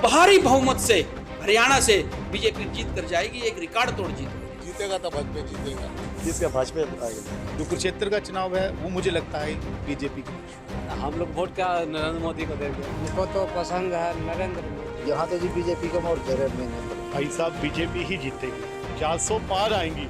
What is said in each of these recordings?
भारी बहुमत से हरियाणा से बीजेपी जीत कर जाएगी, एक रिकॉर्ड तोड़ जीत होगी। जीतेगा तो भाजपा जीतेगा। जिसका भाजपा आएगा। जो कुरुक्षेत्र का चुनाव है वो मुझे लगता है बीजेपी की। हम लोग वोट क्या नरेंद्र मोदी को देंगे। हमको तो पसंद है नरेंद्र मोदी। यहाँ तो जी बीजेपी का मोर्चा है। भाई साहब बीजेपी ही जीतेगी, 400 पार आएंगी।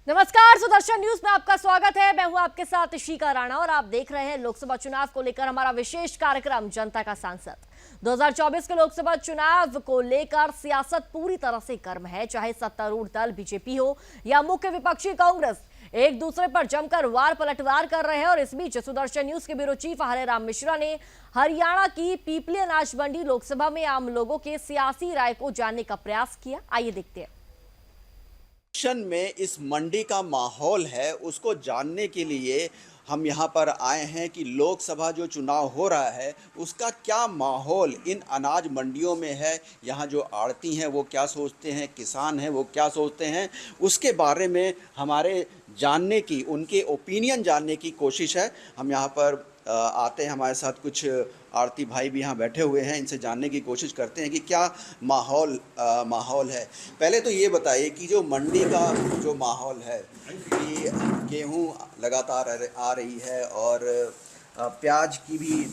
नमस्कार, सुदर्शन न्यूज में आपका स्वागत है। मैं हूं आपके साथ शिका राणा और आप देख रहे हैं लोकसभा चुनाव को लेकर हमारा विशेष कार्यक्रम जनता का सांसद। 2024 के लोकसभा चुनाव को लेकर सियासत पूरी तरह से गर्म है। चाहे सत्तारूढ़ दल बीजेपी हो या मुख्य विपक्षी कांग्रेस, एक दूसरे पर जमकर वार पलटवार कर रहे हैं। और इस बीच सुदर्शन न्यूज के ब्यूरो चीफ हरे राम मिश्रा ने हरियाणा की पीपली अनाज मंडी लोकसभा में आम लोगों के सियासी राय को जानने का प्रयास किया। आइए देखते हैं। में इस मंडी का माहौल है, उसको जानने के लिए हम यहाँ पर आए हैं कि लोकसभा जो चुनाव हो रहा है उसका क्या माहौल इन अनाज मंडियों में है। यहाँ जो आड़ती हैं वो क्या सोचते हैं, किसान हैं वो क्या सोचते हैं, उसके बारे में हमारे जानने की, उनके ओपिनियन जानने की कोशिश है। हम यहाँ पर आते हैं, हमारे साथ कुछ आड़ती भाई भी यहाँ बैठे हुए हैं, इनसे जानने की कोशिश करते हैं कि क्या माहौल है। पहले तो ये बताइए कि जो मंडी का जो माहौल है कि गेहूँ लगातार आ रही है और प्याज की भी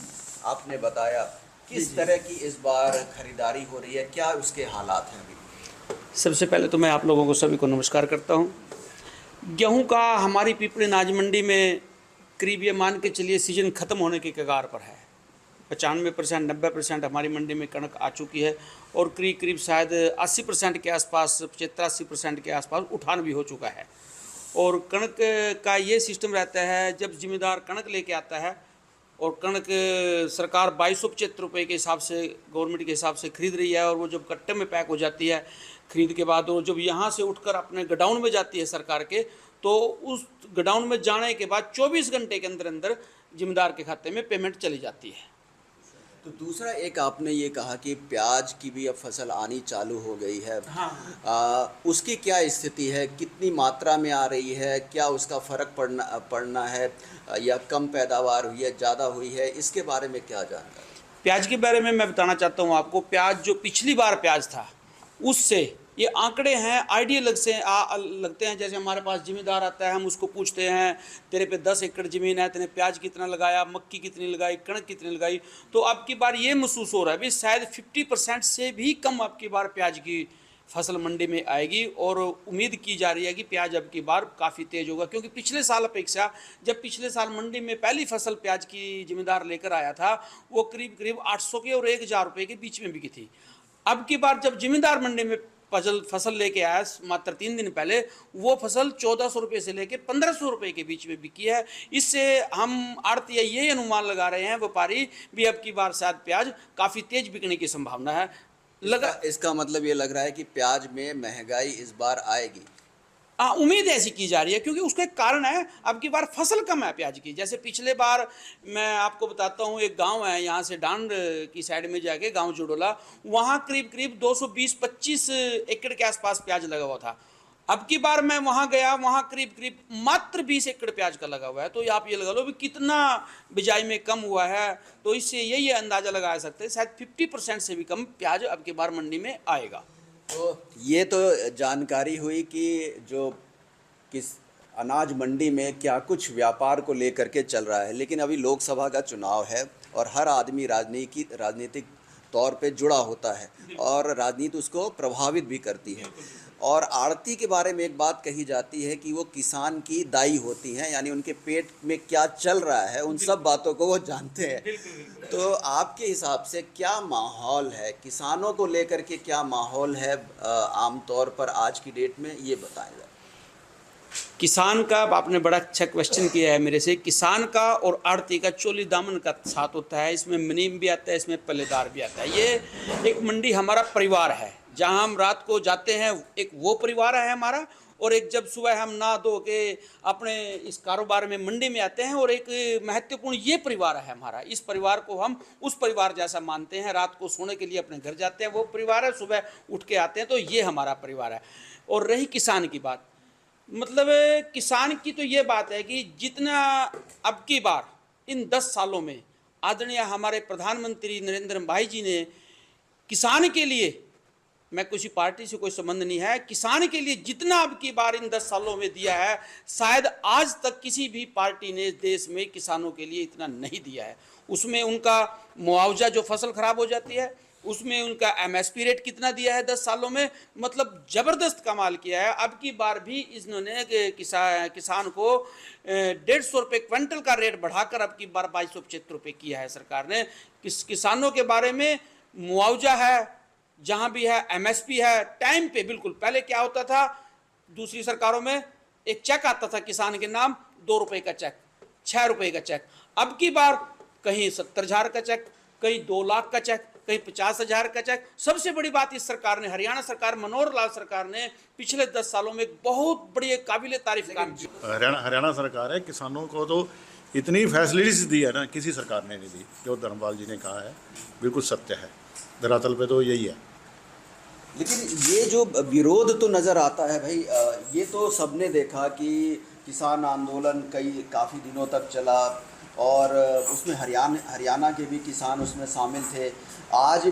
आपने बताया, किस तरह की इस बार खरीदारी हो रही है, क्या उसके हालात हैं अभी? सबसे पहले तो मैं आप लोगों को सभी को नमस्कार करता हूँ। गेहूँ का हमारी पीपली अनाज मंडी में करीब ये मान के चलिए सीजन ख़त्म होने के कगार पर है। 95% 90% हमारी मंडी में कणक आ चुकी है और करीब शायद 80% के आसपास, 75-80% के आसपास उठान भी हो चुका है। और कणक का ये सिस्टम रहता है, जब जिम्मेदार कणक लेके आता है और कणक सरकार 2275 रुपये के हिसाब से, गवर्नमेंट के हिसाब से खरीद रही है, और वो जब कट्टे में पैक हो जाती है खरीद के बाद, और जब यहाँ से उठकर अपने गोडाउन में जाती है सरकार के, तो उस गोडाउन में जाने के बाद 24 घंटे के अंदर अंदर जिम्मेदार के खाते में पेमेंट चली जाती है। तो दूसरा एक आपने ये कहा कि प्याज की भी अब फसल आनी चालू हो गई है। हाँ। उसकी क्या स्थिति है, कितनी मात्रा में आ रही है, क्या उसका फ़र्क पड़ना है या कम पैदावार हुई है, ज़्यादा हुई है, इसके बारे में क्या जानकारी? प्याज के बारे में मैं बताना चाहता हूँ आपको। प्याज जो पिछली बार प्याज था उससे ये आंकड़े हैं आइडियल लगते हैं। जैसे हमारे पास जिम्मेदार आता है, हम उसको पूछते हैं तेरे पे 10 एकड़ ज़मीन है, तेने प्याज कितना लगाया, मक्की कितनी लगाई, कणक कितनी लगाई। तो अब की बार ये महसूस हो रहा है भी शायद 50% से भी कम अब की बार प्याज की फसल मंडी में आएगी। और उम्मीद की जा रही है कि प्याज अब की बार काफ़ी तेज़ होगा, क्योंकि पिछले साल अपेक्षा, जब पिछले साल मंडी में पहली फसल प्याज की जिम्मेदार लेकर आया था वो करीब 800 के और 1000 रुपये के बीच में बिकी थी। अब की बार जब जिम्मेदार मंडी में फसल लेके आया मात्र 3 दिन पहले, वो फसल 1400 रुपये से लेके 1500 रुपये के बीच में बिकी है। इससे हम आड़ती ये अनुमान लगा रहे हैं, व्यापारी भी, अब की बार शायद प्याज काफ़ी तेज बिकने की संभावना है। इसका मतलब ये लग रहा है कि प्याज में महंगाई इस बार आएगी। उम्मीद ऐसी की जा रही है, क्योंकि उसका एक कारण है, अब की बार फसल कम है प्याज की। जैसे पिछले बार मैं आपको बताता हूँ, एक गांव है यहाँ से डांड की साइड में जाके, गांव जुडोला, वहाँ करीब 220-25 एकड़ के आसपास प्याज लगा हुआ था। अब की बार मैं वहाँ गया, वहाँ करीब मात्र 20 एकड़ प्याज का लगा हुआ है। तो आप ये लगा लो भी कितना बिजाई में कम हुआ है। तो इससे यही अंदाज़ा लगा सकते हैं शायद 50% से भी कम प्याज अब की बार मंडी में आएगा। तो ये तो जानकारी हुई कि जो किस अनाज मंडी में क्या कुछ व्यापार को लेकर के चल रहा है, लेकिन अभी लोकसभा का चुनाव है और हर आदमी राजनीतिक तौर पे जुड़ा होता है और राजनीति उसको प्रभावित भी करती है। और आड़ती के बारे में एक बात कही जाती है कि वो किसान की दाई होती हैं, यानी उनके पेट में क्या चल रहा है उन सब बातों को वो जानते हैं। तो आपके हिसाब से क्या माहौल है, किसानों को लेकर के क्या माहौल है आमतौर पर आज की डेट में, ये बताएं। किसान का आपने बड़ा अच्छा क्वेश्चन किया है मेरे से। किसान का और आड़ती का चोली दामन का साथ होता है, इसमें मुनीम भी आता है, इसमें पल्लेदार भी आता है। ये एक मंडी हमारा परिवार है, जहां हम रात को जाते हैं, एक वो परिवार है हमारा, और एक जब सुबह हम नहा धो के अपने इस कारोबार में मंडी में आते हैं, और एक महत्वपूर्ण ये परिवार है हमारा। इस परिवार को हम उस परिवार जैसा मानते हैं। रात को सोने के लिए अपने घर जाते हैं, वो परिवार है, सुबह उठ के आते हैं, तो ये हमारा परिवार है। और रही किसान की बात, मतलब किसान की तो ये बात है कि जितना अब की बार इन 10 सालों में आदरणीय हमारे प्रधानमंत्री नरेंद्र भाई जी ने किसान के लिए, मैं किसी पार्टी से कोई संबंध नहीं है, किसान के लिए जितना अब की बार इन 10 सालों में दिया है, शायद आज तक किसी भी पार्टी ने देश में किसानों के लिए इतना नहीं दिया है। उसमें उनका मुआवजा जो फसल खराब हो जाती है, उसमें उनका MSP रेट कितना दिया है 10 सालों में, मतलब ज़बरदस्त कमाल किया है। अब की बार भी इन्होंने किसान को 150 रुपये क्विंटल का रेट बढ़ाकर अब की बार 2275 रुपये किया है सरकार ने। किसानों के बारे में मुआवजा है, जहाँ भी है MSP है, टाइम पे बिल्कुल। पहले क्या होता था, दूसरी सरकारों में एक चेक आता था किसान के नाम, 2 रुपये का चेक, 6 रुपये का चेक। अब की बार कहीं 70,000 का चेक, कहीं 2 लाख का चेक, कहीं 50,000 का चेक। सबसे बड़ी बात इस सरकार ने, हरियाणा सरकार, मनोहर लाल सरकार ने पिछले 10 सालों में बहुत बड़ी काबिले तारीफ काम की। हरियाणा सरकार है, किसानों को तो इतनी फैसिलिटीज दी है ना, किसी सरकार ने नहीं दी। जो धर्मपाल जी ने कहा है बिल्कुल सत्य है, धरातल पे तो यही है। लेकिन ये जो विरोध तो नज़र आता है भाई, ये तो सबने देखा कि किसान आंदोलन काफ़ी दिनों तक चला और उसमें हरियाणा के भी किसान उसमें शामिल थे। आज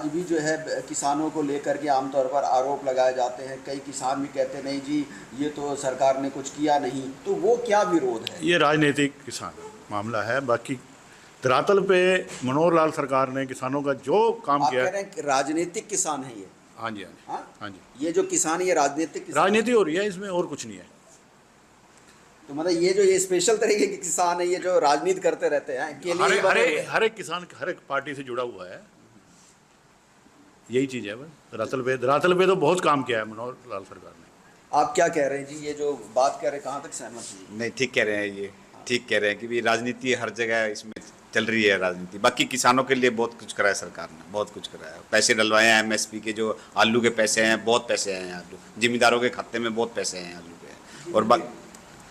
भी जो है किसानों को लेकर के आमतौर पर आरोप लगाए जाते हैं। कई किसान भी कहते नहीं जी ये तो सरकार ने कुछ किया नहीं। तो वो क्या विरोध है? ये राजनीतिक किसान मामला है। बाकी धरातल पे मनोहर लाल सरकार ने किसानों का जो काम किया, कह रहे हैं कि राजनीतिक किसान है ये? हाँ जी, हाँ जी। ये जो किसान, ये राजनीतिक राजनीति हो रही है इसमें, और कुछ नहीं है। तो मतलब ये स्पेशल तरीके के किसान है, ये जो राजनीति करते रहते हैं, हर एक किसान हर एक पार्टी से जुड़ा हुआ है, यही चीज़ है। धरातल पे तो बहुत काम किया है मनोहर लाल सरकार ने। आप क्या कह रहे हैं जी? ये जो बात कह रहे हैं, कहाँ तक सहमत हैं? नहीं, ठीक कह रहे हैं, ये ठीक कह रहे हैं कि भी राजनीति हर जगह इसमें चल रही है राजनीति। बाकी किसानों के लिए बहुत कुछ करा है सरकार ने, बहुत कुछ करा है। पैसे डलवाए हैं, MSP के जो आलू के पैसे हैं, बहुत पैसे हैं आलू, जिम्मेदारों के खाते में बहुत पैसे हैं आलू के। और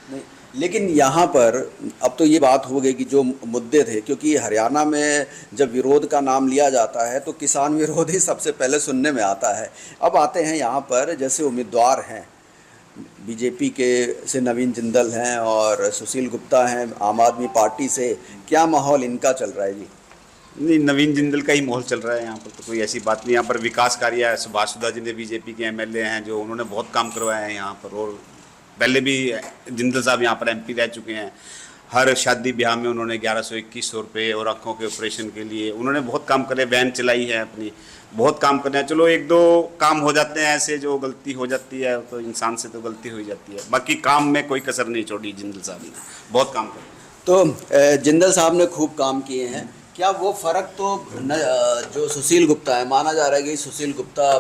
नहीं, लेकिन यहाँ पर अब तो ये बात हो गई कि जो मुद्दे थे, क्योंकि हरियाणा में जब विरोध का नाम लिया जाता है तो किसान विरोध ही सबसे पहले सुनने में आता है। अब आते हैं यहाँ पर, जैसे उम्मीदवार हैं बीजेपी के से नवीन जिंदल हैं और सुशील गुप्ता हैं आम आदमी पार्टी से, क्या माहौल इनका चल रहा है जी? नहीं, नवीन जिंदल का ही माहौल चल रहा है यहाँ पर, तो कोई ऐसी बात नहीं। यहाँ पर विकास कार्य है, सुभाष सुधा जी ने बीजेपी के MLA हैं जो उन्होंने बहुत काम करवाया है यहाँ पर। और पहले भी जिंदल साहब यहाँ पर MP रह चुके हैं। हर शादी ब्याह में उन्होंने 1121 रुपये और आँखों के ऑपरेशन के लिए उन्होंने बहुत काम करे, वैन चलाई है अपनी, बहुत काम करना है। चलो 1-2 काम हो जाते हैं ऐसे, जो गलती हो जाती है तो इंसान से तो गलती हो ही जाती है। बाकी काम में कोई कसर नहीं छोड़ी जिंदल साहब ने, बहुत काम करे। तो जिंदल साहब ने खूब काम किए हैं। क्या वो फ़र्क तो जो सुशील गुप्ता है, माना जा रहा है कि सुशील गुप्ता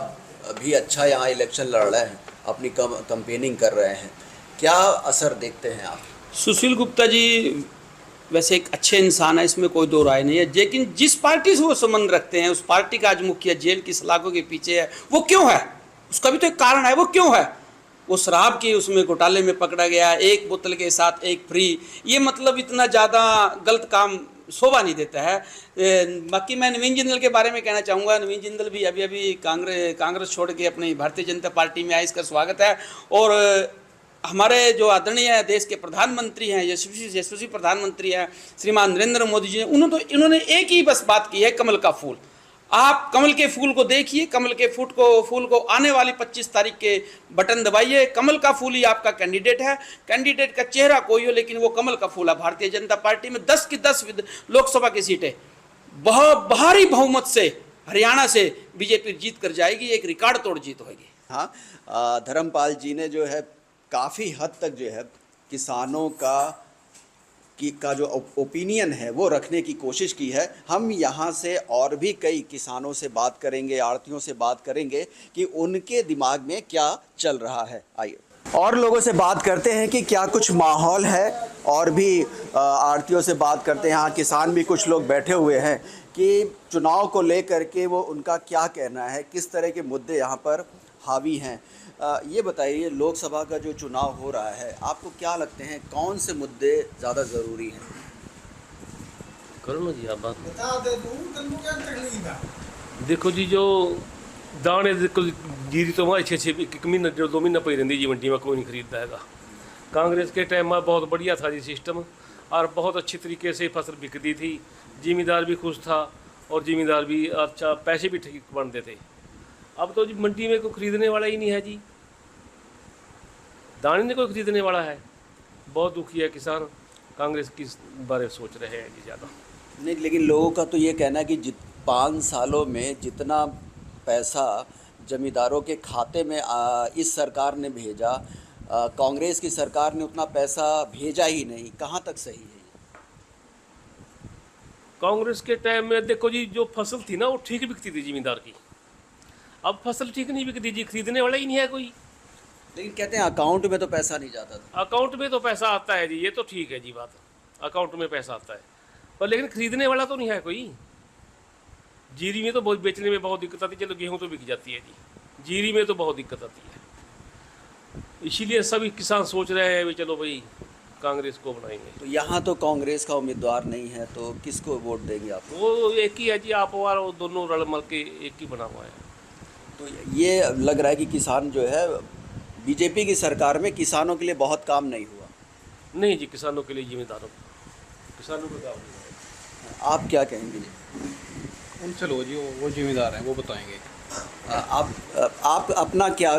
भी अच्छा यहाँ इलेक्शन लड़ रहे हैं, अपनी कैंपेनिंग कर रहे हैं, क्या असर देखते हैं आप? सुशील गुप्ता जी वैसे एक अच्छे इंसान है, इसमें कोई दो राय नहीं है। लेकिन जिस पार्टी से वो संबंध रखते हैं, उस पार्टी का आज मुखिया जेल की सलाखों के पीछे है, वो क्यों है? उसका भी तो एक कारण है, वो क्यों है? वो शराब के उसमें घोटाले में पकड़ा गया, 1 बोतल के साथ 1 फ्री। ये मतलब इतना ज़्यादा गलत काम शोभा नहीं देता है। बाकी मैं नवीन जिंदल के बारे में कहना चाहूँगा, नवीन जिंदल भी अभी कांग्रेस छोड़ के अपनी भारतीय जनता पार्टी में आए, इसका स्वागत है। और हमारे जो आदरणीय देश के प्रधानमंत्री हैं, यशस्वी प्रधानमंत्री हैं श्रीमान नरेंद्र मोदी जी, उन्होंने एक ही बस बात की है, कमल का फूल। आप कमल के फूल को देखिए, कमल के फूल को आने वाली 25 तारीख के बटन दबाइए। कमल का फूल ही आपका कैंडिडेट है। कैंडिडेट का चेहरा कोई हो, लेकिन वो कमल का फूल है। भारतीय जनता पार्टी में 10 की 10 लोकसभा की सीटें बहुत भारी बहुमत से हरियाणा से बीजेपी जीत कर जाएगी, एक रिकॉर्ड तोड़ जीत होगी। हाँ, धर्मपाल जी ने जो है काफ़ी हद तक जो है किसानों का जो ओपिनियन है वो रखने की कोशिश की है। हम यहाँ से और भी कई किसानों से बात करेंगे, आड़तियों से बात करेंगे कि उनके दिमाग में क्या चल रहा है। आइए और लोगों से बात करते हैं कि क्या कुछ माहौल है, और भी आड़तियों से बात करते हैं। यहाँ किसान भी कुछ लोग बैठे हुए हैं कि चुनाव को लेकर के वो उनका क्या कहना है, किस तरह के मुद्दे यहाँ पर हावी हैं। ये बताइए, लोकसभा का जो चुनाव हो रहा है, आपको क्या लगते हैं कौन से मुद्दे ज़्यादा ज़रूरी हैं? करो ना जी, आप बात देखो जी। जो दाने जीरी तो वहाँ 6-6 1 महीना 2 महीना पई रही जी मंडी में, कोई नहीं खरीदता है। कांग्रेस के टाइम में बहुत बढ़िया था जी सिस्टम, और बहुत अच्छी तरीके से फसल बिकती थी, जिम्मेदार भी खुश था और जिम्मेदार भी अच्छा, पैसे भी ठीक बनते थे। अब तो जी मंडी में कोई खरीदने वाला ही नहीं है जी, दाने ने कोई खरीदने वाला है। बहुत दुखी है किसान, कांग्रेस के बारे में सोच रहे हैं जी ज़्यादा। नहीं, लेकिन लोगों का तो ये कहना है कि 5 सालों में जितना पैसा जमींदारों के खाते में इस सरकार ने भेजा, कांग्रेस की सरकार ने उतना पैसा भेजा ही नहीं। कहाँ तक सही है? कांग्रेस के टाइम में देखो जी, जो फसल थी ना वो ठीक बिकती थी जिम्मेदार की। अब फसल ठीक नहीं बिकती जी, खरीदने वाला ही नहीं है कोई। लेकिन कहते हैं अकाउंट में तो पैसा नहीं जाता था। अकाउंट में तो पैसा आता है जी, ये तो ठीक है जी बात, अकाउंट में पैसा आता है, पर लेकिन खरीदने वाला तो नहीं है कोई। जीरी में तो बहुत बेचने में बहुत दिक्कत आती है, चलो गेहूँ तो बिक जाती है जी, जीरी में तो बहुत दिक्कत आती है। इसीलिए सभी किसान सोच रहे हैं भी चलो भाई कांग्रेस को बनाएंगे। तो यहाँ तो कांग्रेस का उम्मीदवार नहीं है, तो किसको वोट देंगे आप? वो एक ही है जी, आप और वो दोनों रल मल के एक ही बना हुआ है। तो ये लग रहा है कि किसान जो है, बीजेपी की सरकार में किसानों के लिए बहुत काम नहीं हुआ। नहीं जी, किसानों के लिए जिम्मेदारों, किसानों को काम नहीं है। आप क्या कहेंगे जी? उनसे लो जी, वो जिम्मेदार हैं, वो बताएंगे। आप अपना क्या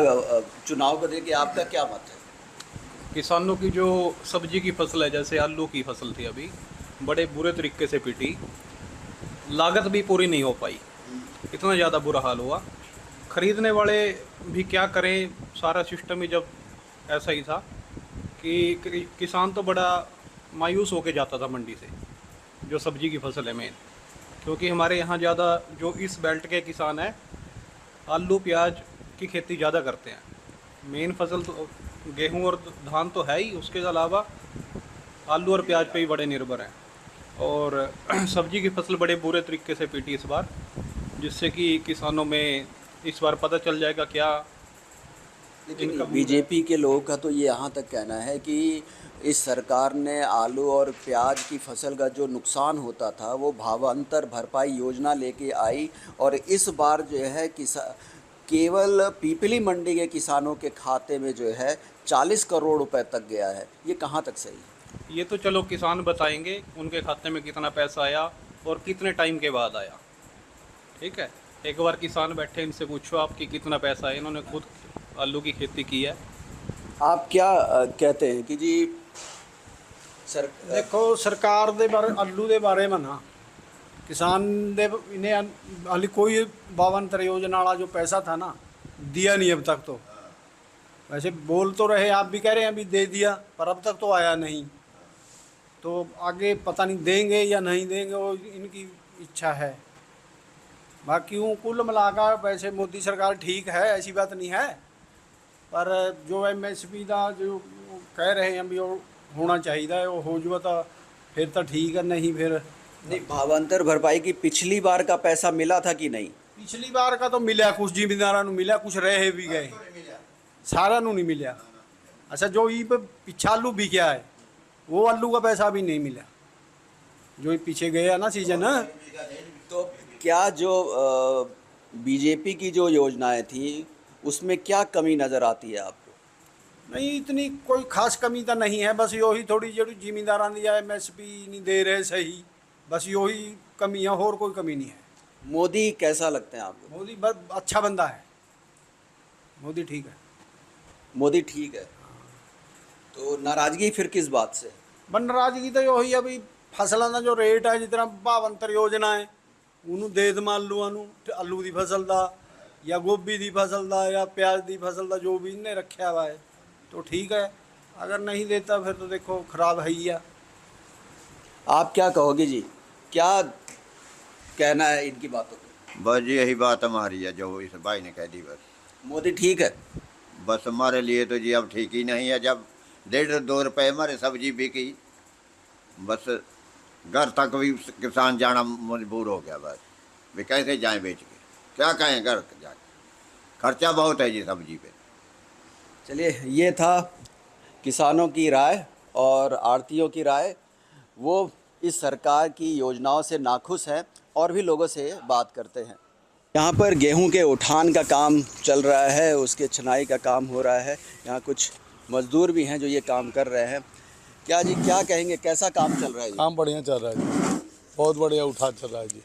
चुनाव को लेके आपका क्या मत है? किसानों की जो सब्जी की फसल है, जैसे आलू की फसल थी, अभी बड़े बुरे तरीके से पिटी, लागत भी पूरी नहीं हो पाई, इतना ज़्यादा बुरा हाल हुआ। खरीदने वाले भी क्या करें, सारा सिस्टम ही जब ऐसा ही था कि किसान तो बड़ा मायूस होके जाता था मंडी से, जो सब्जी की फसल है मेन। क्योंकि हमारे यहाँ ज़्यादा जो इस बेल्ट के किसान हैं, आलू प्याज की खेती ज़्यादा करते हैं। मेन फसल तो गेहूं और धान तो है ही, उसके अलावा आलू और प्याज पे ही बड़े निर्भर हैं। और सब्जी की फसल बड़े बुरे तरीके से पीटी इस बार, जिससे कि किसानों में इस बार पता चल जाएगा क्या। लेकिन बीजेपी के लोगों का तो ये यहाँ तक कहना है कि इस सरकार ने आलू और प्याज की फसल का जो नुकसान होता था वो भावांतर भरपाई योजना लेके आई, और इस बार जो है केवल पीपली मंडी के किसानों के खाते में जो है 40 करोड़ रुपए तक गया है। ये कहाँ तक सही है? ये तो चलो किसान बताएंगे उनके खाते में कितना पैसा आया और कितने टाइम के बाद आया। ठीक है, एक बार किसान बैठे, इनसे पूछो आपकी कितना पैसा है, इन्होंने खुद आलू की खेती की है। आप क्या कहते हैं कि जी देखो सरकार दे बारे आलू दे बारे में ना, किसान दे इन्हें हाली कोई 52 योजना वाला जो पैसा था ना, दिया नहीं अब तक। तो वैसे बोल तो रहे, आप भी कह रहे हैं अभी दे दिया, पर अब तक तो आया नहीं। तो आगे पता नहीं देंगे या नहीं देंगे, वो इनकी इच्छा है। बाकी वो कुल मिलाकर वैसे मोदी सरकार ठीक है, ऐसी बात नहीं है, पर जो MSP का जो कह रहे हैं अभी वो होना चाहिए, वो हो जाए तो फिर तो ठीक है, नहीं फिर नहीं। भावांतर भरपाई की पिछली बार का पैसा मिला था कि नहीं? पिछली बार का तो मिला, कुछ जिम्मेदारों को मिला, कुछ रहे भी गए, सारा नहीं मिला। अच्छा, जो ये पिछा आलू बिका है वो आलू का पैसा भी नहीं मिला, जो पीछे गया ना सीजन। तो क्या जो बीजेपी की जो योजनाएं थी उसमें क्या कमी नज़र आती है आपको? नहीं, इतनी कोई खास कमी तो नहीं है, बस यही थोड़ी जो जिम्मेदारा दिया MSP नहीं दे रहे सही, बस यही कमी है, और कोई कमी नहीं है। मोदी कैसा लगते हैं आपको? मोदी बस अच्छा बंदा है, मोदी ठीक है। मोदी ठीक है, तो नाराजगी फिर किस बात से? नाराजगी तो यही अभी फसलों का जो रेट है, जितना 52 योजना है उन्होंने दे दमा आलू की फसल का या गोभी की फसल का या प्याज की फसल का, जो भी इन्हें रखा हुआ है तो ठीक है। अगर नहीं देता फिर तो देखो खराब है ही है। आप क्या कहोगे जी, क्या कहना है इनकी बातों पे? बस यही बात हमारी है जो इस भाई ने कह दी। बस मोदी ठीक है, बस हमारे लिए तो जी अब ठीक ही नहीं है। जब 1.5-2 रुपए हमारे सब्जी बिकी, बस घर तक भी किसान जाना मजबूर हो गया। बस वे कैसे जाएं बेच के, क्या कहें, घर जाके खर्चा बहुत है जी सब्जी पे। चलिए, ये था किसानों की राय और आड़तियों की राय। वो इस सरकार की योजनाओं से नाखुश हैं और भी लोगों से बात करते हैं। यहाँ पर गेहूं के उठान का काम चल रहा है, उसके छनाई का काम हो रहा है। यहाँ कुछ मजदूर भी हैं जो ये काम कर रहे हैं। क्या जी, क्या कहेंगे, कैसा काम चल रहा है जी? काम बढ़िया चल रहा है जी, बहुत बढ़िया उठा चल रहा है जी।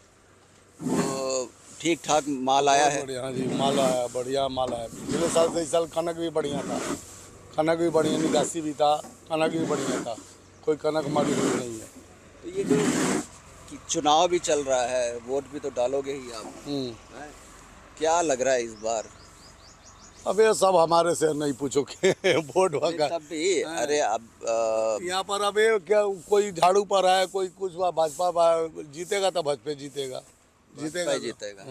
तो ठीक ठाक माल आया है? बढ़िया जी, माल आया, बढ़िया माल आया। पिछले साल से इस साल कनक भी बढ़िया था, कनक भी बढ़िया, निकासी भी था, कनक भी बढ़िया था, कोई कनक मारी हुई नहीं है। तो ये जो चुनाव भी चल रहा है, वोट भी तो डालोगे ही आप, हैं? क्या लग रहा है इस बार? अब ये सब हमारे से नहीं पूछो के वोट वगैरह तब भी अरे अब यहाँ पर अब ये क्या, कोई झाड़ू पर है, कोई कुछ भाजपा जीतेगा तो भाजपा जीतेगा, जीतेगा।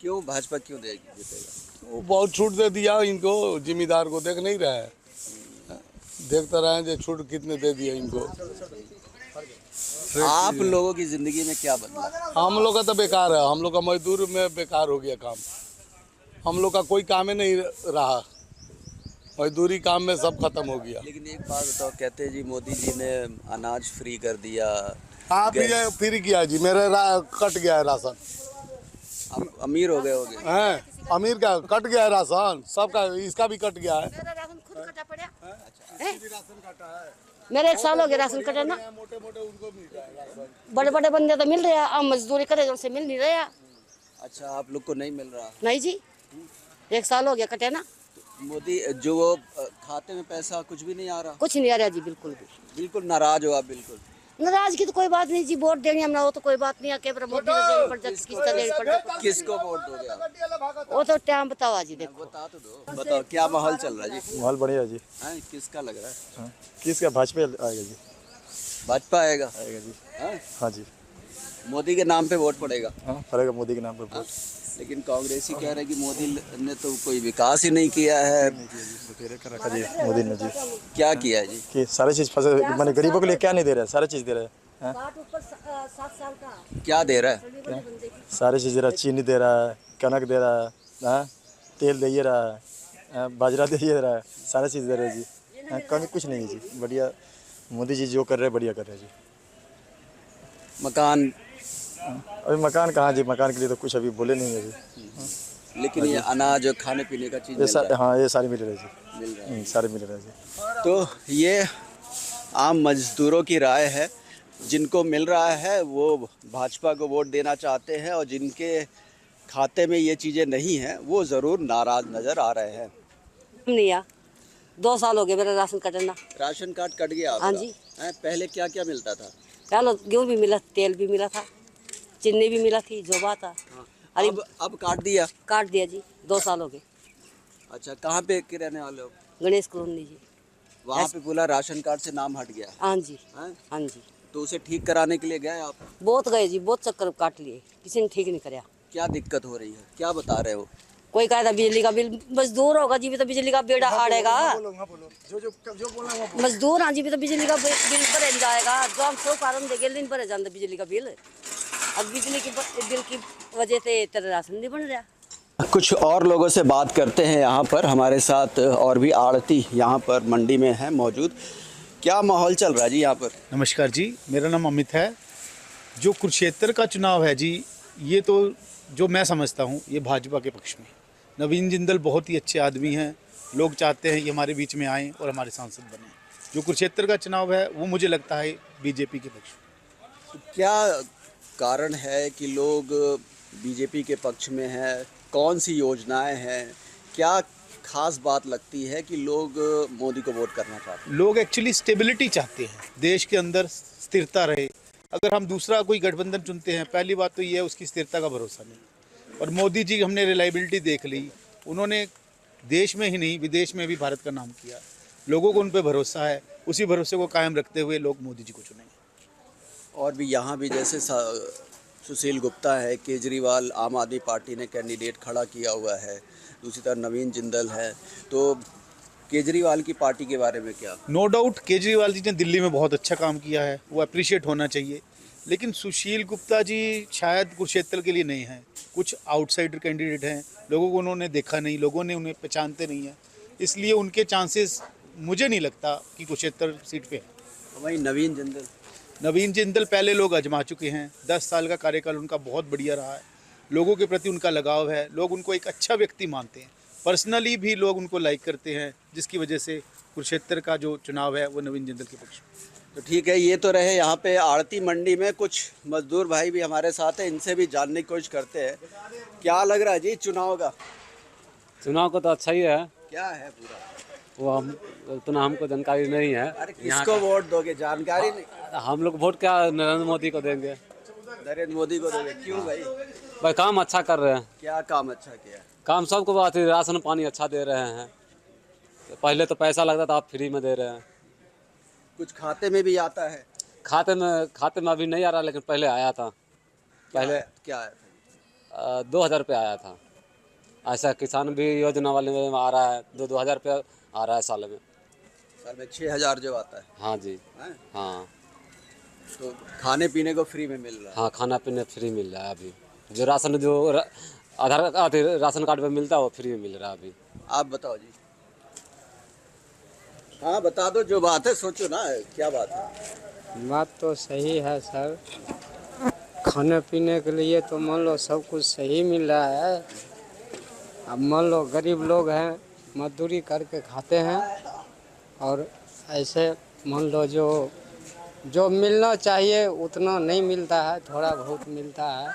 क्यों भाजपा क्यों जीतेगा? वो बहुत छूट दे दिया इनको, जिम्मेदार को देख नहीं रहा है, देखते रहे जो छूट कितने दे दिया इनको। आप लोगों की जिंदगी में क्या बदला? हम लोग का तो बेकार है, हम लोग का मजदूर में बेकार हो गया काम, हम लोग का कोई काम ही नहीं रहा, मजदूरी काम में सब खत्म हो गया। लेकिन एक बात बताओ, कहते हैं जी मोदी जी ने अनाज फ्री कर दिया। हाँ फ्री किया जी, मेरे कट गया है राशन। अब अमीर हो गए होगे? हैं, अमीर का कट गया है राशन, सबका, इसका भी कट गया है। मेरा 1 साल हो गया राशन कटा ना, बड़े बड़े बंदे तो मिल रहे हैं, अब मजदूरी करे जो से मिल नहीं रहे। अच्छा, आप लोग को नहीं मिल रहा? नहीं जी, 1 साल हो गया कटे ना। मोदी जो वो खाते में पैसा कुछ भी नहीं आ रहा? कुछ नहीं आ रहा जी, बिल्कुल भी। बिल्कुल नाराज हो आप? बिल्कुल नाराज की तो कोई बात नहीं जी, वोट देंगे हम ना, वो तो कोई बात नहीं है, मोदी किसको वोट दोगे आप? वो तो टाइम बताओ जी, देखो बता तो दो। बताओ क्या माहौल चल रहा है जी? माहौल बढ़िया जी। हैं, किसका लग रहा है? किसका? भाजपा आएगा जी। भाजपा आएगा जी। हाँ जी, मोदी के नाम पे वोट पड़ेगा? हाँ पड़ेगा मोदी के नाम पर वोट। लेकिन कांग्रेसी कह रहे हैं कि मोदी ने तो कोई विकास ही नहीं किया है। कर रखा जी मोदी ने जी। क्या किया है जी? कि सारी चीज़ फसल, मैंने गरीबों के लिए क्या नहीं दे रहा है, सारी चीज़ दे रहा है। क्या दे रहा है? सारी चीज़ दे रहा है, चीनी दे रहा है, कनक दे रहा है, तेल दे रहा है, बाजरा दे रहा है, सारी चीज़ दे रहा है जी। कमी कुछ नहीं है जी, बढ़िया मोदी जी जो कर रहे हैं बढ़िया कर रहे हैं जी। मकान? अभी मकान कहाँ जी, मकान के लिए तो कुछ अभी बोले नहीं है जी। लेकिन ये अनाज और खाने पीने का चीज़ हाँ ये सारी मिल रहा है जी, मिल रहा है। सारे मिल रहा है जी। तो ये आम मजदूरों की राय है, जिनको मिल रहा है वो भाजपा को वोट देना चाहते हैं, और जिनके खाते में ये चीज़ें नहीं हैं वो ज़रूर नाराज़ नज़र आ रहे हैं। नहीं आ, 2 साल हो गए मेरा राशन कटना। राशन कार्ड कट गया आपका? हाँ जी। पहले क्या क्या मिलता था? चलो गेहूँ भी मिला, तेल भी मिला था, चीनी भी मिला थी, जो बात था। अरे अब काट दिया? काट दिया जी, 2 साल हो गए। अच्छा, कहाँ पे के रहने वाले हो? गणेश कॉलोनी जी। वहाँ पे पूरा राशन कार्ड से नाम हट गया? हाँ जी। हैं? हाँ जी, तो उसे ठीक कराने के लिए गए आप? बहुत गए जी, बहुत चक्कर काट लिए, किसी ने ठीक नहीं कराया। क्या दिक्कत हो रही है, क्या बता रहे हो? कोई कहता बिजली का बिल, मजदूर होगा जी भी तो बिजली का बिल आड़ेगा, मजदूर हाँ जी भी तो बिजली का बिल भरे जाएगा, जो हम 100 कारण देंगे नहीं भरे जाता बिजली का बिल। अब बिजली की बिल की वजह से तेरा राशन नहीं बन रहा। कुछ और लोगों से बात करते हैं। यहाँ पर हमारे साथ और भी आड़ती यहाँ पर मंडी में है मौजूद। क्या माहौल चल रहा है जी यहाँ पर? नमस्कार जी, मेरा नाम अमित है। जो कुरुक्षेत्र का चुनाव है जी, ये तो जो मैं समझता हूँ ये भाजपा के पक्ष में। नवीन जिंदल बहुत ही अच्छे आदमी हैं, लोग चाहते हैं कि हमारे बीच में आएँ और हमारे सांसद बने। जो कुरुक्षेत्र का चुनाव है वो मुझे लगता है बीजेपी के पक्ष में। क्या कारण है कि लोग बीजेपी के पक्ष में हैं? कौन सी योजनाएं हैं? क्या खास बात लगती है कि लोग मोदी को वोट करना चाहते हैं? लोग एक्चुअली स्टेबिलिटी चाहते हैं, देश के अंदर स्थिरता रहे। अगर हम दूसरा कोई गठबंधन चुनते हैं, पहली बात तो ये है उसकी स्थिरता का भरोसा नहीं। और मोदी जी हमने रिलायबिलिटी देख ली, उन्होंने देश में ही नहीं विदेश में भी भारत का नाम किया। लोगों को उन पर भरोसा है, उसी भरोसे को कायम रखते हुए लोग मोदी जी को चुनेंगे। और भी यहाँ भी जैसे सुशील गुप्ता है, केजरीवाल आम आदमी पार्टी ने कैंडिडेट खड़ा किया हुआ है, दूसरी तरफ नवीन जिंदल है, तो केजरीवाल की पार्टी के बारे में क्या? नो डाउट केजरीवाल जी ने दिल्ली में बहुत अच्छा काम किया है, वो अप्रिशिएट होना चाहिए। लेकिन सुशील गुप्ता जी शायद कुरुक्षेत्र के लिए नहीं हैं, कुछ आउटसाइडर कैंडिडेट हैं, लोगों को उन्होंने देखा नहीं, लोगों ने उन्हें पहचानते नहीं हैं, इसलिए उनके चांसेस मुझे नहीं लगता कि कुरुक्षेत्र सीट पे है। वहीं नवीन जिंदल पहले लोग आजमा चुके हैं, 10 साल का कार्यकाल उनका बहुत बढ़िया रहा है, लोगों के प्रति उनका लगाव है, लोग उनको एक अच्छा व्यक्ति मानते हैं, पर्सनली भी लोग उनको लाइक करते हैं, जिसकी वजह से कुरुक्षेत्र का जो चुनाव है वो नवीन जिंदल के पक्ष में। तो ठीक है, ये तो रहे यहाँ पे आड़ती मंडी में कुछ मजदूर भाई भी हमारे साथ हैं, इनसे भी जानने की कोशिश करते हैं। क्या लग रहा है जी चुनाव का? चुनाव को तो अच्छा ही है, क्या है पूरा? वो हम उतना हमको जानकारी नहीं है। अरे किसको वोट दोगे, जानकारी नहीं? हम लोग वोट क्या नरेंद्र मोदी को देंगे। नरेंद्र मोदी को दोगे, क्यों भाई? भाई काम अच्छा कर रहे हैं। क्या काम अच्छा किया? काम सबको बात है, राशन पानी अच्छा दे रहे हैं। पहले तो पैसा लगता था, आप फ्री में दे रहे हैं। कुछ खाते में भी आता है? खाते में अभी नहीं आ रहा, लेकिन पहले आया था। पहले क्या आया था? 2000 रुपये आया था। ऐसा किसान भी योजना वाले में आ रहा है, 2-2 हज़ार रुपये आ रहा है साल में। साल में 6000 जो आता है? हाँ जी। हैं? हाँ, तो खाने पीने को फ्री में मिल रहा है? हाँ, खाना पीना फ्री मिल रहा है अभी। जो राशन राशन कार्ड पे मिलता है वो फ्री में मिल रहा है अभी। आप बताओ जी। हाँ बता दो, जो बात है सोचो ना, क्या बात है? बात तो सही है सर, खाने पीने के लिए तो मान लो सब कुछ सही मिल रहा है। अब मान लो गरीब लोग हैं, मजदूरी करके खाते हैं, और ऐसे मान लो जो मिलना चाहिए उतना नहीं मिलता है, थोड़ा बहुत मिलता है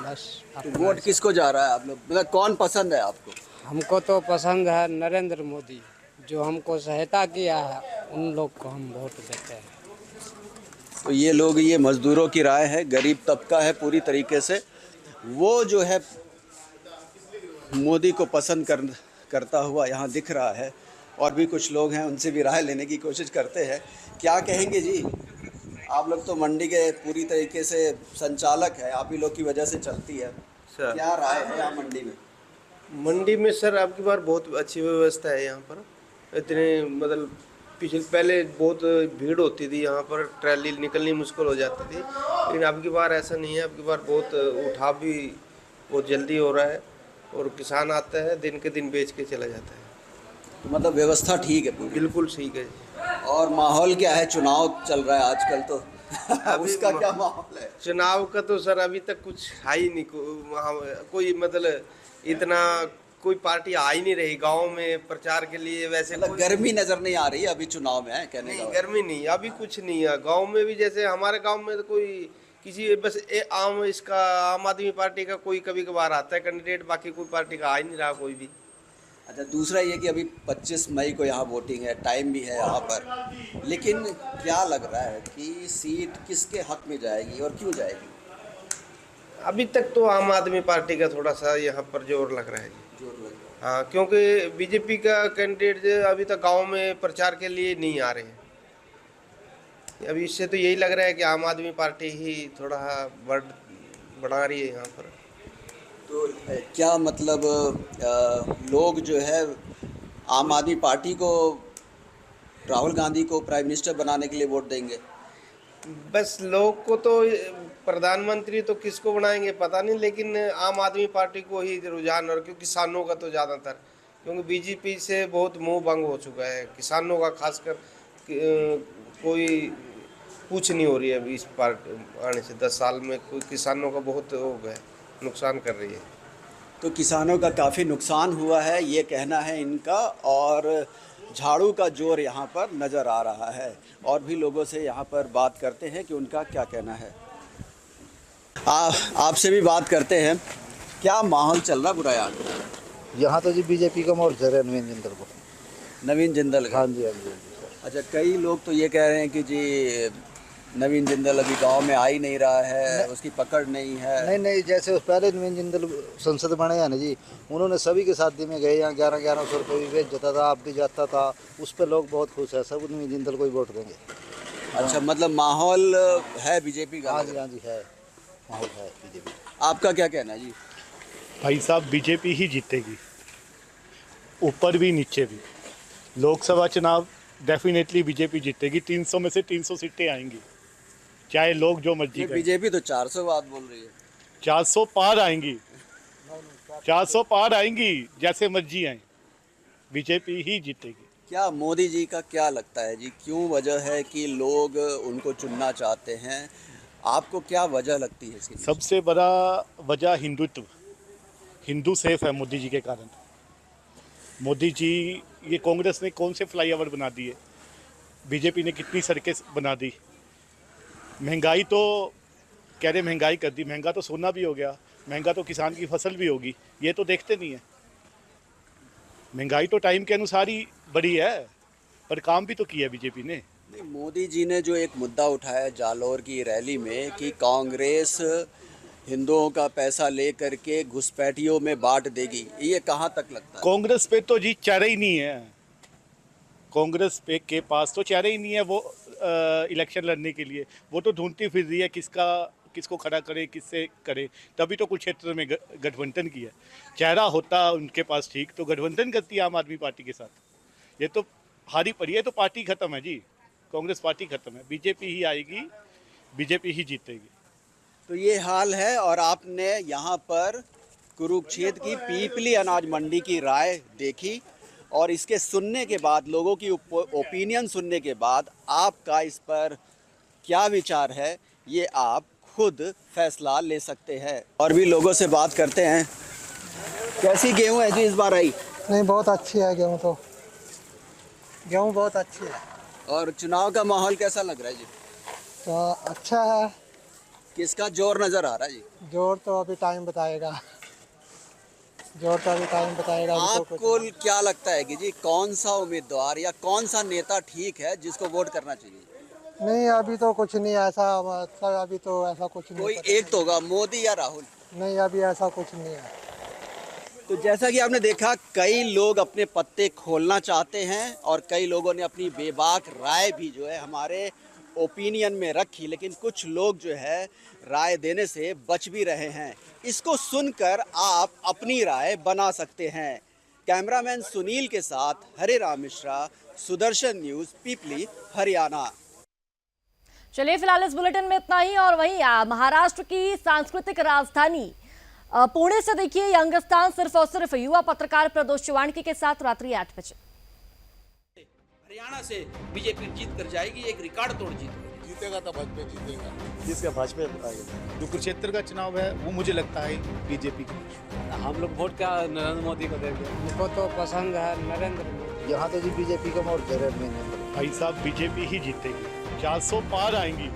बस। तो वोट किसको जा रहा है आप लोग, मतलब कौन पसंद है आपको? हमको तो पसंद है नरेंद्र मोदी, जो हमको सहायता किया है उन लोग को हम वोट देते हैं। तो ये लोग, ये मजदूरों की राय है, गरीब तबका है पूरी तरीके से, वो जो है मोदी को पसंद करता हुआ यहाँ दिख रहा है। और भी कुछ लोग हैं, उनसे भी राय लेने की कोशिश करते हैं। क्या कहेंगे जी? आप लोग तो मंडी के पूरी तरीके से संचालक है, आप ही लोग की वजह से चलती है, क्या राय है यहाँ मंडी में? मंडी में सर आपकी बार बहुत अच्छी व्यवस्था है यहाँ पर। इतने मतलब पहले बहुत भीड़ होती थी यहाँ पर, ट्रैली निकलनी मुश्किल हो जाती थी, लेकिन अब की बार ऐसा नहीं है। अब की बार बहुत उठाव भी बहुत जल्दी हो रहा है, और किसान आता है दिन के दिन बेच के चला जाता है। तो मतलब व्यवस्था ठीक है पूरी? बिल्कुल ठीक है। और माहौल क्या है? चुनाव चल रहा है आजकल तो उसका क्या माहौल है? चुनाव का तो सर अभी तक कुछ है ही नहीं, वहाँ कोई मतलब इतना कोई पार्टी आ ही नहीं रही गांव में प्रचार के लिए। वैसे मतलब गर्मी नजर नहीं आ रही अभी चुनाव में है, कहने का? गर्मी नहीं, अभी कुछ नहीं है गांव में भी। जैसे हमारे गांव में तो कोई किसी बस आम आदमी पार्टी का कोई कभी कभार आता है कैंडिडेट, बाकी कोई पार्टी का आ ही नहीं रहा कोई भी। अच्छा, दूसरा ये कि अभी 25 मई को यहाँ वोटिंग है, टाइम भी है यहाँ पर, लेकिन क्या लग रहा है कि सीट किसके हक में जाएगी और क्यों जाएगी? अभी तक तो आम आदमी पार्टी का थोड़ा सा यहाँ पर जोर लग रहा है। जोर लग रहा है? हाँ, क्योंकि बीजेपी का कैंडिडेट अभी तक गांव में प्रचार के लिए नहीं आ रहे हैं। अभी इससे तो यही लग रहा है कि आम आदमी पार्टी ही थोड़ा बढ़ा रही है यहाँ पर। तो क्या मतलब लोग जो है आम आदमी पार्टी को, राहुल गांधी को प्राइम मिनिस्टर बनाने के लिए वोट देंगे? बस लोग को तो प्रधानमंत्री तो किसको बनाएंगे पता नहीं, लेकिन आम आदमी पार्टी को ही रुझान, और क्योंकि किसानों का तो ज़्यादातर, क्योंकि बीजेपी से बहुत मुंह भंग हो चुका है किसानों का, खासकर कोई पूछ नहीं हो रही है अभी इस पार्टी आने से। 10 साल में कोई किसानों का बहुत हो गया, नुकसान कर रही है। तो किसानों का काफ़ी नुकसान हुआ है, ये कहना है इनका, और झाड़ू का जोर यहाँ पर नज़र आ रहा है। और भी लोगों से यहाँ पर बात करते हैं कि उनका क्या कहना है। आपसे भी बात करते हैं, क्या माहौल चल रहा बुरा यहाँ तो जी बीजेपी का मोर्चा है नवीन जिंदल को। नवीन जिंदल का? हाँ जी, हाँ जी। अच्छा, कई लोग तो ये कह रहे हैं कि जी नवीन जिंदल अभी गांव में आ ही नहीं रहा है, उसकी पकड़ नहीं है। नहीं, जैसे पहले नवीन जिंदल संसद बने हैं ना जी, उन्होंने सभी के शादी में गए, यहाँ 1100 रुपये भी भेज जाता था, आप भी जाता था, उस पर लोग बहुत खुश है, सब नवीन जिंदल को ही वोट देंगे। अच्छा, मतलब माहौल है बीजेपी का? हाँ जी, हाँ जी, है माहौल है बीजेपी। आपका क्या कहना है जी? भाई साहब, बीजेपी ही जीतेगी, ऊपर भी नीचे भी। लोकसभा चुनाव डेफिनेटली बीजेपी जीतेगी, 300 में से 300 सीटें आएंगी, चाहे लोग जो मर्जी करें। बीजेपी तो 400 बात बोल रही है। 400 पार आएंगी, 400 पार आएंगी, जैसे मर्जी आए, बीजेपी ही जीतेगी। क्या मोदी जी का क्या लगता है जी, क्यों वजह है कि लोग उनको चुनना चाहते हैं? आपको क्या वजह लगती है इसकी? सबसे बड़ा वजह हिंदुत्व, हिंदू सेफ है मोदी जी के कारण। मोदी जी ये कांग्रेस ने कौन से फ्लाईओवर बना दिए, बीजेपी ने कितनी सड़कें बना दी। महंगाई तो कह रहे महंगाई कर दी, महंगा तो सोना भी हो गया, महंगा तो किसान की फसल भी होगी, ये तो देखते नहीं है। महंगाई तो टाइम के अनुसार ही बढ़ी है, पर काम भी तो किया बीजेपी ने। नहीं, मोदी जी ने जो एक मुद्दा उठाया जालौर की रैली में कि कांग्रेस हिंदुओं का पैसा लेकर के घुसपैठियों में बांट देगी, ये कहाँ तक लगता है? कांग्रेस पे तो जी चेहरा ही नहीं है, कांग्रेस पे के पास तो चेहरा ही नहीं है। वो इलेक्शन लड़ने के लिए वो तो ढूंढती फिर रही है किसको खड़ा करे, किससे करे, तभी तो कुछ क्षेत्र में गठबंधन किया। चेहरा होता उनके पास ठीक तो गठबंधन करती है आम आदमी पार्टी के साथ। ये तो हारी पड़ी है, तो पार्टी खत्म है जी, कांग्रेस पार्टी खत्म है, बीजेपी ही आएगी, बीजेपी ही जीतेगी। तो ये हाल है। और आपने यहाँ पर कुरुक्षेत्र की पीपली अनाज मंडी की राय देखी और इसके सुनने के बाद, लोगों की ओपिनियन सुनने के बाद आपका इस पर क्या विचार है, ये आप खुद फैसला ले सकते हैं। और भी लोगों से बात करते हैं। कैसी गेहूं है जी इस बार आई? नहीं, बहुत अच्छी है गेहूँ तो, गेहूँ बहुत अच्छी है। और चुनाव का माहौल कैसा लग रहा है जी? तो अच्छा है। किसका जोर नजर आ रहा है जी? जोर तो अभी टाइम बताएगा, जोर तो अभी टाइम बताएगा। आपको क्या लगता है कि जी कौन सा उम्मीदवार या कौन सा नेता ठीक है जिसको वोट करना चाहिए? नहीं, अभी तो कुछ नहीं ऐसा, मतलब अभी तो ऐसा कुछ नहीं। कोई एक तो होगा, मोदी या राहुल? नहीं, अभी ऐसा कुछ नहीं है। तो जैसा कि आपने देखा, कई लोग अपने पत्ते खोलना चाहते हैं और कई लोगों ने अपनी बेबाक राय भी जो है हमारे ओपिनियन में रखी, लेकिन कुछ लोग जो है राय देने से बच भी रहे हैं। इसको सुनकर आप अपनी राय बना सकते हैं। कैमरामैन सुनील के साथ हरे राम मिश्रा, सुदर्शन न्यूज़, पीपली, हरियाणा। चलिए फिलहाल इस बुलेटिन में इतना ही। और वहीं महाराष्ट्र की सांस्कृतिक राजधानी पुणे से देखिए यंगस्तान सिर्फ और सिर्फ युवा पत्रकार प्रदोष चवाणकी के साथ रात्रि 8 बजे। हरियाणा से बीजेपी जीत कर जाएगी, एक रिकॉर्ड तोड़ जीतेगा तो भाजपा जीतेगा। जिसका भाजपा आएगा। जो कुरुक्षेत्र का चुनाव है वो मुझे लगता है बीजेपी का। हम लोग वोट क्या नरेंद्र मोदी को देंगे। हमको तो पसंद है नरेंद्र मोदी। यहाँ तो जी बीजेपी का मोर्चा है। भाई साहब बीजेपी ही जीतेगी, 400 पार आएंगी।